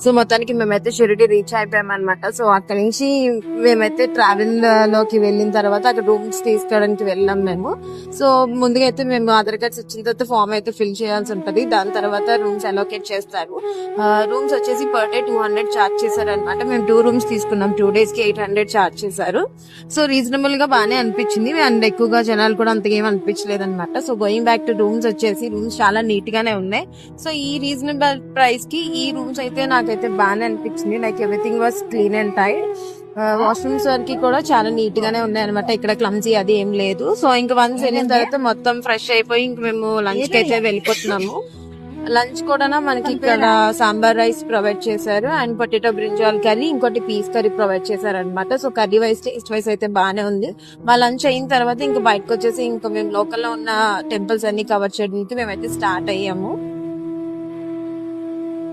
So మొత్తానికి మేమైతే Shirdi reach అయిపోయామన్నమాట. So అక్కడ నుంచి మేమైతే ట్రావెల్ లోకి వెళ్ళిన తర్వాత అక్కడ రూమ్స్ తీసుకోవడానికి వెళ్ళాం మేము. సో ముందుగా అయితే మేము ఆధార్ కార్డ్స్ వచ్చిన తర్వాత ఫామ్ అయితే ఫిల్ చేయాల్సి ఉంటది. దాని తర్వాత రూమ్స్ అలోకేట్ చేస్తారు. రూమ్స్ వచ్చేసి పర్ డే 200 చార్జ్ చేశారు అనమాట. మేము 2 రూమ్స్ తీసుకున్నాం. 2 days కి 800 చార్జ్ చేశారు. సో రీజనబుల్ గా బానే అనిపించింది అండ్ ఎక్కువగా జనాలు కూడా అంతగా ఏం అనిపించలేదు అనమాట. So going back to rooms వచ్చేసి రూమ్స్ చాలా నీట్ గానే ఉన్నాయి. సో ఈ రీజనబుల్ ప్రైస్ కి ఈ రూమ్స్ అయితే నాకైతే బాగానే అనిపించింది. Like everything was clean and tidy. Washrooms వరకు కూడా చాలా నీట్ గానే ఉన్నాయి అనమాట. ఇక్కడ క్లమ్జీ అది ఏం లేదు. సో ఇంకా వన్స్ వెళ్ళిన తర్వాత మొత్తం ఫ్రెష్ అయిపోయి ఇంక మేము లంచ్ కి అయితే వెళ్ళిపోతున్నాము. లంచ్ కూడా మనకి ఇక్కడ సాంబార్ రైస్ ప్రొవైడ్ చేశారు అండ్ పొటాటో బ్రింజాల్ కర్రీ, ఇంకోటి పీస్ కర్రీ ప్రొవైడ్ చేశారు అనమాట. So curry wise taste wise అయితే బానే ఉంది. మా లంచ్ అయిన తర్వాత ఇంకా బయటకు వచ్చేసి ఇంకా మేము లోకల్ లో ఉన్న టెంపుల్స్ అన్ని కవర్ చేయడానికి మేమైతే స్టార్ట్ అయ్యాము.